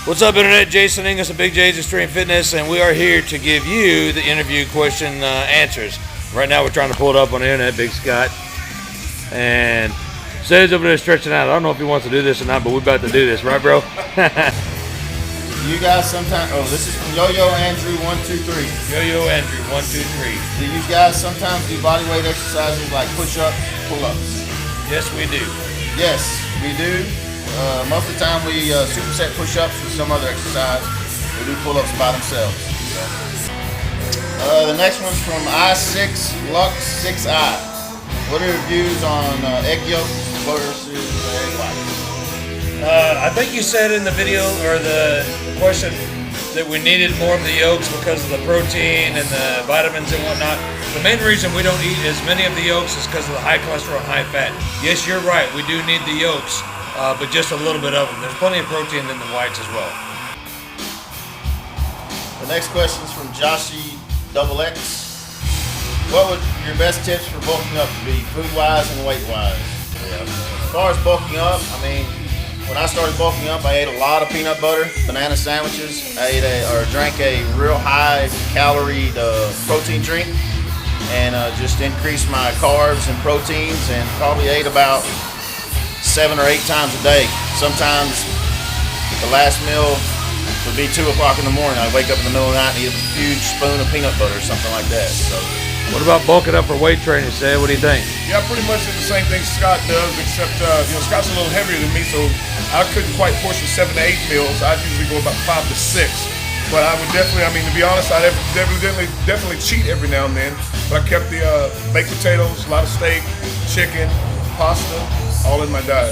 What's up, Internet? Jason Inglis of Big J's Extreme Fitness, and we are here to give you the interview question answers. Right now, we're trying to pull it up on the internet, Big Scott. And Say's over there stretching out. I don't know if he wants to do this or not, but we're about to do this, right, bro? You guys sometimes, this is from Yo-Yo Andrew 123. Yo-Yo Andrew 123. Do you guys sometimes do bodyweight exercises like push-ups, pull-ups? Yes, we do. Yes, we do. Most of the time we superset push-ups with some other exercise. We do pull-ups by themselves. The next one's from I6 Lux 6I. What are your views on egg yolks versus egg whites? I think you said in the video or the question that we needed more of the yolks because of the protein and the vitamins and whatnot. The main reason we don't eat as many of the yolks is because of the high cholesterol and high fat. Yes, you're right. We do need the yolks, but just a little bit of them. There's plenty of protein in the whites as well. The next question is from Joshi XX. What would your best tips for bulking up be, food-wise and weight-wise? As far as bulking up, I mean, when I started bulking up, I ate a lot of peanut butter, banana sandwiches. I drank a real high-calorie protein drink, and just increased my carbs and proteins, and probably ate about 7 or 8 times a day. Sometimes the last meal would be 2 o'clock in the morning. I'd wake up in the middle of the night and eat a huge spoon of peanut butter or something like that. So. What about bulking up for weight training, Say? What do you think? Yeah, pretty much the same thing Scott does, except Scott's a little heavier than me, so I couldn't quite portion 7 to 8 meals. I'd usually go about 5 to 6. But I would definitely, to be honest, I definitely cheat every now and then. But I kept the baked potatoes, a lot of steak, chicken, pasta, all in my diet.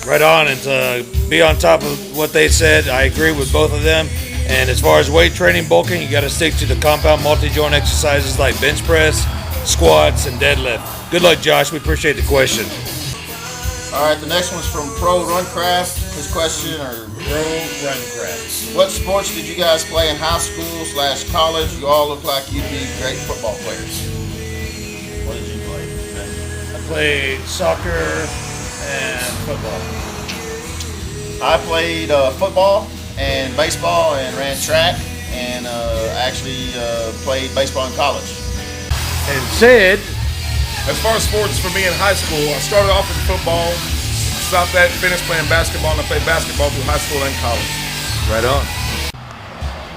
Right on, and to be on top of what they said, I agree with both of them. And as far as weight training, bulking, you got to stick to the compound multi-joint exercises like bench press, squats, and deadlift. Good luck, Josh. We appreciate the question. All right, the next one's from Pro Runcraft. His question, Pro Runcraft. What sports did you guys play in high school / college? You all look like you'd be great football players. What did you play? I played soccer and football. I played football and baseball and ran track, and actually played baseball in college. And said, as far as sports for me in high school, I started off in football, stopped that, finished playing basketball, and I played basketball through high school and college. Right on.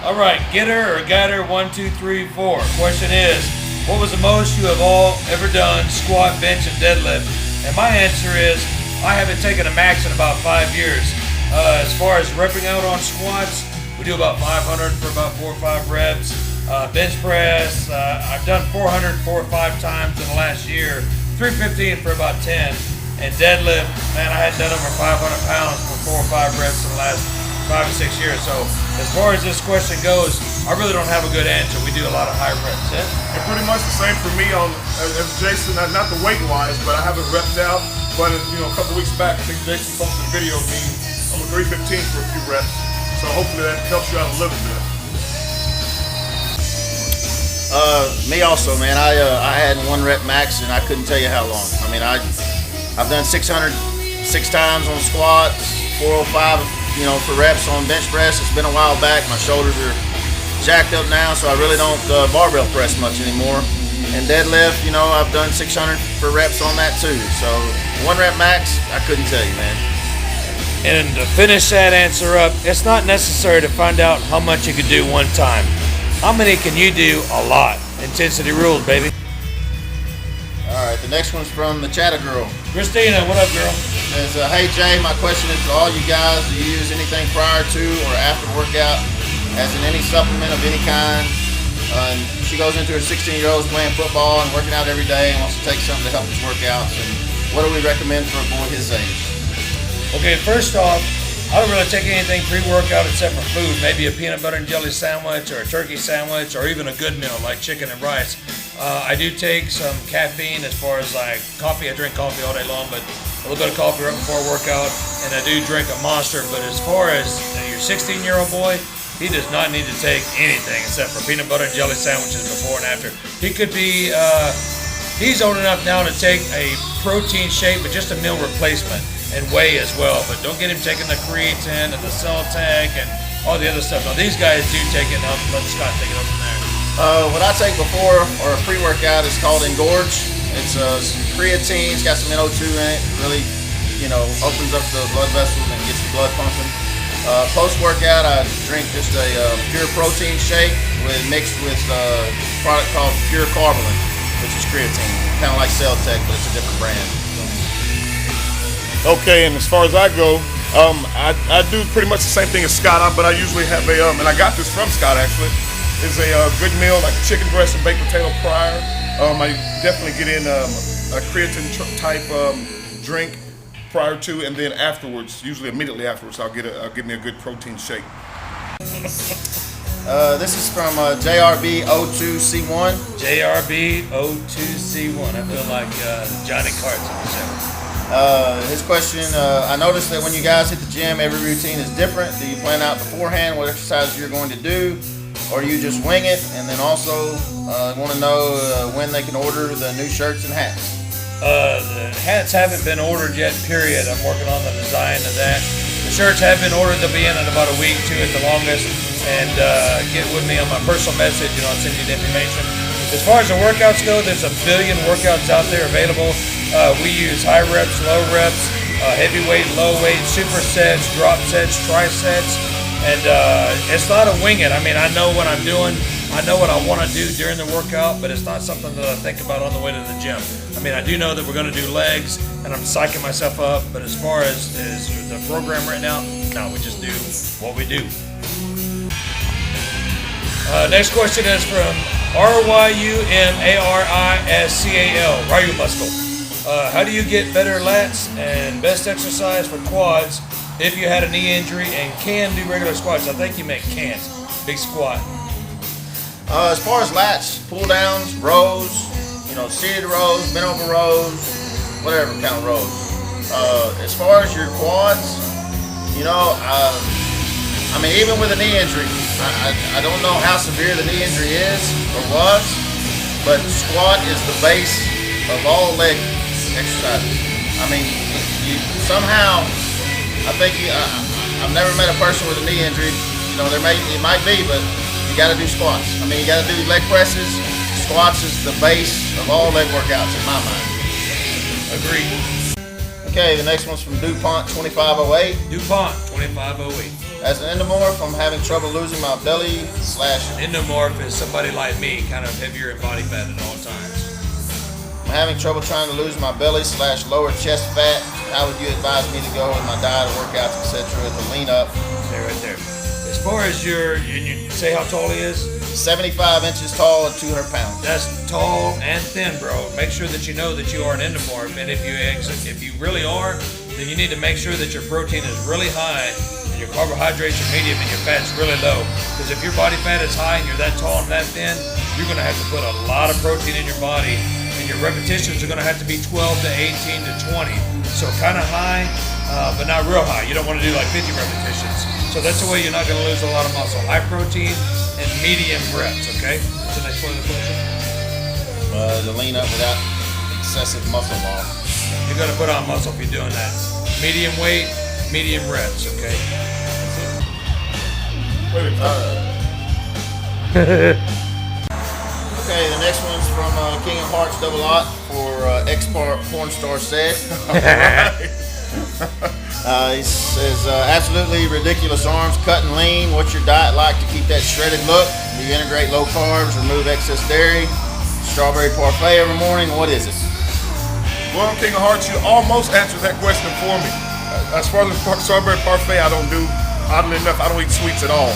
All right, getter or gatter 1, 2, 3, 4. Question is, what was the most you have all ever done, squat, bench, and deadlift? And my answer is, I haven't taken a max in about 5 years. As far as repping out on squats, we do about 500 for about 4 or 5 reps. Bench press, I've done 400 4 or 5 times in the last year. 315 for about 10. And deadlift, man, I hadn't done over 500 pounds for 4 or 5 reps in the last 5 or 6 years. So as far as this question goes, I really don't have a good answer. We do a lot of high reps. Yeah? And pretty much the same for me as Jason, not the weight wise, but I haven't repped out. But a couple weeks back, I think Jason posted a video of me on the 315 for a few reps. So hopefully that helps you out a little bit. Me also, man. I had 1 rep max, and I couldn't tell you how long. I've done 600 6 times on squats, 405, for reps on bench press. It's been a while back. My shoulders are jacked up now, so I really don't barbell press much anymore. And deadlift, I've done 600 for reps on that too. So 1 rep max, I couldn't tell you, man. And to finish that answer up, it's not necessary to find out how much you can do one time. How many can you do? A lot. Intensity rules, baby. All right, the next one's from the Chatter Girl. Christina, what up, girl? Says, hey Jay, my question is to all you guys, do you use anything prior to or after workout, as in any supplement of any kind? And she goes into her 16-year-old playing football and working out every day and wants to take something to help his workouts. And what do we recommend for a boy his age? Okay, first off, I don't really take anything pre-workout except for food. Maybe a peanut butter and jelly sandwich or a turkey sandwich or even a good meal like chicken and rice. I do take some caffeine as far as like coffee. I drink coffee all day long, but a little bit of coffee right before a workout, and I do drink a Monster. But as far as your 16-year-old boy, he does not need to take anything except for peanut butter and jelly sandwiches before and after. He could be, he's old enough now to take a protein shake, but just a meal replacement. and whey as well. But don't get him taking the creatine and the cell tag and all the other stuff. Now these guys do take it. I'll let Scott take it over from there. What I take before or a pre-workout is called Engorge. It's creatine. It's got some NO2 in it. Really, opens up the blood vessels and gets the blood pumping. Post-workout, I drink just a pure protein shake mixed with a product called Pure Carbolin, which is creatine. Kind of like Cell-Tech, but it's a different brand. Okay, and as far as I go, I do pretty much the same thing as Scott, but I usually have and I got this from Scott actually, is a good meal like chicken breast and baked potato prior. I definitely get in a creatine type drink prior to, and then afterwards, usually immediately afterwards, I'll get me a good protein shake. This is from JRB02C1. JRB02C1. I feel like Johnny Cart's on the show. His question, I noticed that when you guys hit the gym, every routine is different. Do you plan out beforehand what exercises you're going to do, or do you just wing it? And then also want to know when they can order the new shirts and hats. The hats haven't been ordered yet, period. I'm working on the design of that. The shirts have been ordered. They'll be in about a week, 2 at the longest. And get with me on my personal message, I'll send you the information. As far as the workouts go, there's a billion workouts out there available. We use high reps, low reps, heavy weight, low weight, supersets, drop sets, trisets. And it's not a wing it. I mean, I know what I'm doing. I know what I want to do during the workout, but it's not something that I think about on the way to the gym. I mean, I do know that we're going to do legs, and I'm psyching myself up. But as far as the program right now, no, we just do what we do. Next question is from RYUMARISCAL, Ryu Muscle. How do you get better lats and best exercise for quads if you had a knee injury and can do regular squats? I think you meant can't. Big squat. As far as lats, pull downs, rows, seated rows, bent over rows, whatever kind of rows. As far as your quads, I mean, even with a knee injury, I don't know how severe the knee injury is or was, but squat is the base of all leg exercises. I mean, I've never met a person with a knee injury. It might be, but you got to do squats. I mean, you got to do leg presses. Squats is the base of all leg workouts in my mind. Agreed. Okay, the next one's from DuPont 2508. DuPont 2508. As an endomorph, I'm having trouble losing my belly / Endomorph is somebody like me, kind of heavier in body fat at all times. I'm having trouble trying to lose my belly / lower chest fat. How would you advise me to go with my diet, workouts, etc. to lean up? There, right there. As far as you say how tall he is? 75 inches tall and 200 pounds. That's tall and thin, bro. Make sure that you know that you are an endomorph, and if you really are, then you need to make sure that your protein is really high and your carbohydrates are medium and your fat's really low. Because if your body fat is high and you're that tall and that thin, you're going to have to put a lot of protein in your body, and your repetitions are going to have to be 12 to 18 to 20. So kind of high, but not real high. You don't want to do like 50 repetitions. So that's the way you're not going to lose a lot of muscle. High protein and medium reps, okay? What's the next part of the question? To lean up without excessive muscle loss. You're going to put on muscle if you're doing that. Medium weight, medium reps, okay? Okay, the next one's from King of Hearts Double Lot for Porn Star Said. He says, absolutely ridiculous arms, cut and lean. What's your diet like to keep that shredded look? Do you integrate low carbs, remove excess dairy? Strawberry parfait every morning? What is it? Well, King of Hearts, you almost answered that question for me. As far as the strawberry parfait, I don't do, oddly enough, I don't eat sweets at all.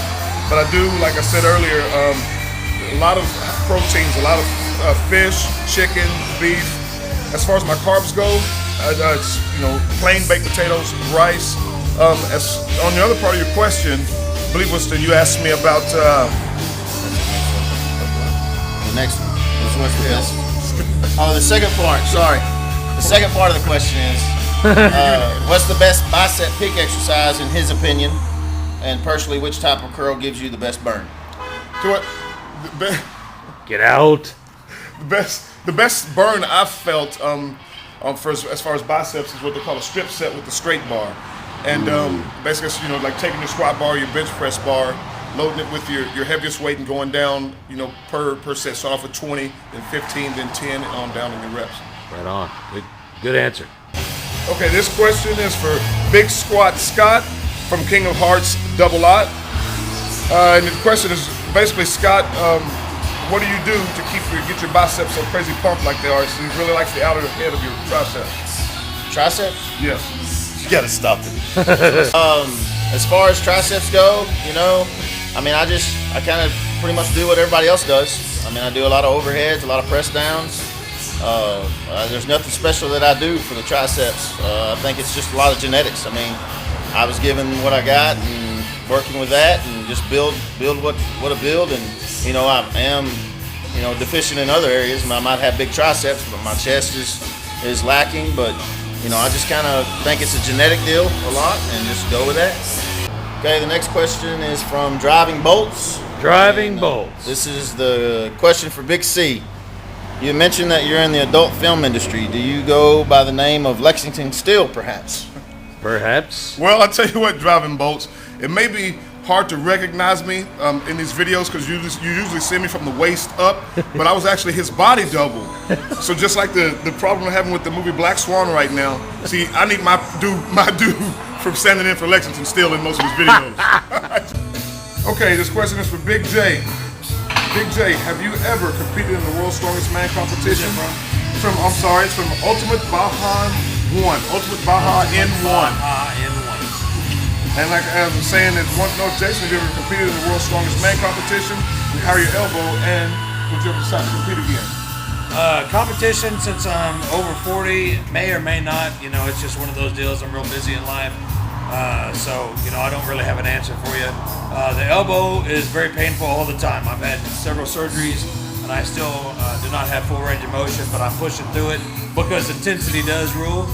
But I do, like I said earlier, a lot of proteins, a lot of fish, chicken, beef. As far as my carbs go, it's plain baked potatoes, rice. As on the other part of your question, I believe you asked me about the next one. The second part. Sorry, the second part of the question is, what's the best bicep peak exercise in his opinion, and personally, which type of curl gives you the best burn? Get out. The best burn I've felt as far as biceps, is what they call a strip set with the straight bar. And basically, it's, like taking your squat bar, your bench press bar, loading it with your heaviest weight and going down, per set. Start off with 20, then 15, then 10, and on down in your reps. Right on. Good answer. Okay, this question is for Big Squat Scott from King of Hearts Double Lot. And the question is basically, Scott, what do you do to get your biceps so crazy pumped like they are? So he really likes the outer head of your tricep. Tricep? Yes. You gotta stop it. As far as triceps go, I kind of pretty much do what everybody else does. I do a lot of overheads, a lot of press downs. There's nothing special that I do for the triceps. I think it's just a lot of genetics. I was given what I got and working with that and just build what I build. And I am deficient in other areas. I might have big triceps, but my chest is lacking. But I just kind of think it's a genetic deal a lot and just go with that. Okay, the next question is from Driving Bolts. Driving Bolts. This is the question for Big C. You mentioned that you're in the adult film industry. Do you go by the name of Lexington Steel, perhaps? Perhaps. Well, I'll tell you what, Driving Bolts, it may be hard to recognize me in these videos because you usually see me from the waist up, but I was actually his body double. So just like the problem I'm having with the movie Black Swan right now, see, I need my due from standing in for Lexington Steel in most of his videos. Okay, this question is for Big J. Big J, have you ever competed in the World's Strongest Man competition? It's from Ultimate Baja 1. Ultimate Baja N1. And like I was saying, Jason, have you ever competed in the World's Strongest Man competition? How are your elbow, and would you ever decide to compete again? Competition, since I'm over 40, may or may not. It's just one of those deals. I'm real busy in life. So I don't really have an answer for you. The elbow is very painful all the time. I've had several surgeries, and I still do not have full range of motion, but I'm pushing through it because intensity does rule.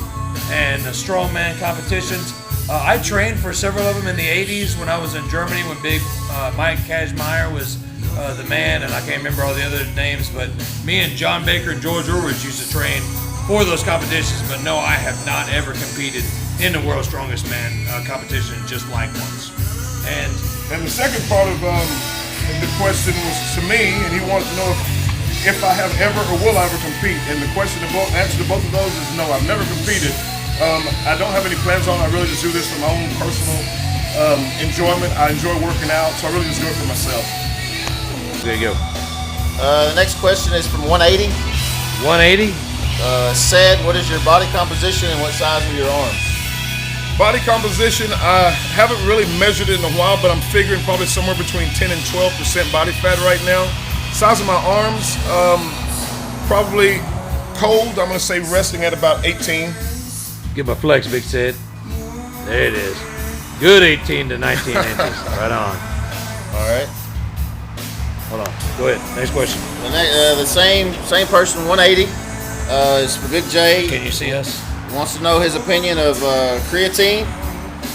And the strongman competitions, I trained for several of them in the 80s when I was in Germany when big Mike Kazmaier was the man, and I can't remember all the other names, but me and John Baker and George Ulrich used to train for those competitions. But no, I have not ever competed in the World's Strongest Man competition, just like once. And the second part of the question was to me, and he wanted to know if I have ever or will I ever compete. And the answer to both of those is no, I've never competed. I don't have any plans on it. I really just do this for my own personal enjoyment. I enjoy working out, so I really just do it for myself. There you go. The next question is from 180. 180? Said, what is your body composition and what size are your arms? Body composition, I haven't really measured it in a while, but I'm figuring probably somewhere between 10 and 12% body fat right now. Size of my arms, probably cold, I'm going to say resting at about 18. Give him a flex, Big Sid. There it is. Good 18 to 19 inches. Right on. All right. Hold on. Go ahead. Next question. The same person, 180, is for Big J. Can you see us? Wants to know his opinion of creatine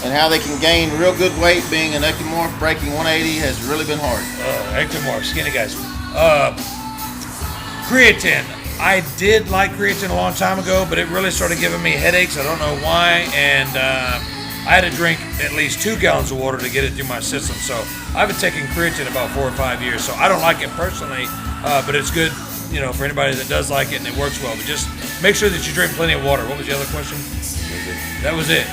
and how they can gain real good weight. Being an ectomorph, breaking 180 has really been hard. Ectomorph, skinny guys. Creatine. I did like creatine a long time ago, but it really started giving me headaches. I don't know why, and I had to drink at least 2 gallons of water to get it through my system. So I've been taking creatine about 4 or 5 years. So I don't like it personally, but it's good, for anybody that does like it and it works well. But just make sure that you drink plenty of water. What was the other question? That was it.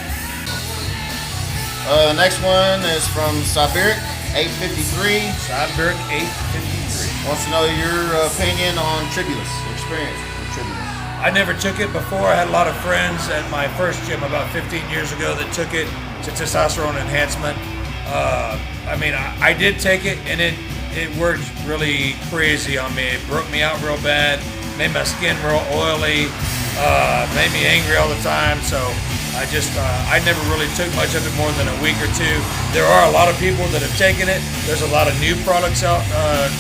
The next one is from Siberic 853. Siberic 853. Wants to know your opinion on Tribulus, experience with Tribulus. I never took it before. I had a lot of friends at my first gym about 15 years ago that took it to testosterone enhancement. I did take it, and it worked really crazy on me. It broke me out real bad, made my skin real oily, made me angry all the time. So I never really took much of it more than a week or two. There are a lot of people that have taken it. There's a lot of new products out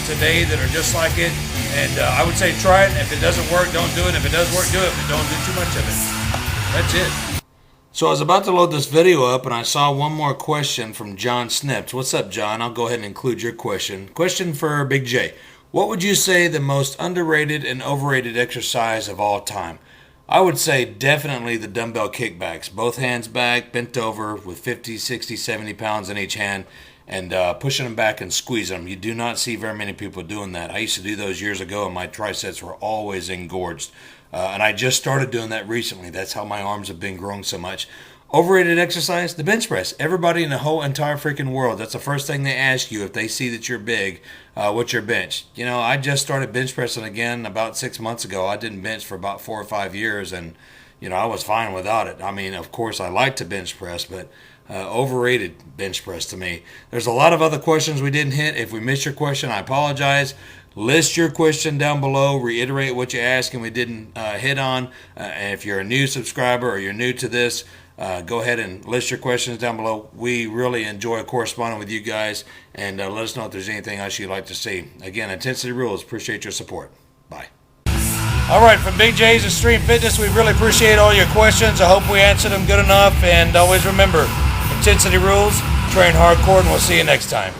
today that are just like it. And I would say try it. If it doesn't work, don't do it. If it does work, do it. But don't do too much of it. That's it. So I was about to load this video up, and I saw one more question from John Snips. What's up, John? I'll go ahead and include your question. Question for Big J. What would you say the most underrated and overrated exercise of all time? I would say definitely the dumbbell kickbacks. Both hands back, bent over with 50, 60, 70 pounds in each hand, and pushing them back and squeezing them. You do not see very many people doing that. I used to do those years ago, and my triceps were always engorged. And I just started doing that recently. That's how my arms have been growing so much. Overrated exercise, the bench press. Everybody in the whole entire freaking world, that's the first thing they ask you if they see that you're big, what's your bench? You know, I just started bench pressing again about 6 months ago. I didn't bench for about 4 or 5 years, and, you know, I was fine without it. I mean, of course, I like to bench press, but overrated bench press to me. There's a lot of other questions we didn't hit. If we missed your question, I apologize. List your question down below. Reiterate what you asked and we didn't hit on. And if you're a new subscriber or you're new to this, go ahead and list your questions down below. We really enjoy corresponding with you guys, and let us know if there's anything else you'd like to see. Again, Intensity Rules, appreciate your support. Bye. All right, from Big J's Extreme Fitness, we really appreciate all your questions. I hope we answered them good enough, and always remember, Intensity Rules, train hardcore, and we'll see you next time.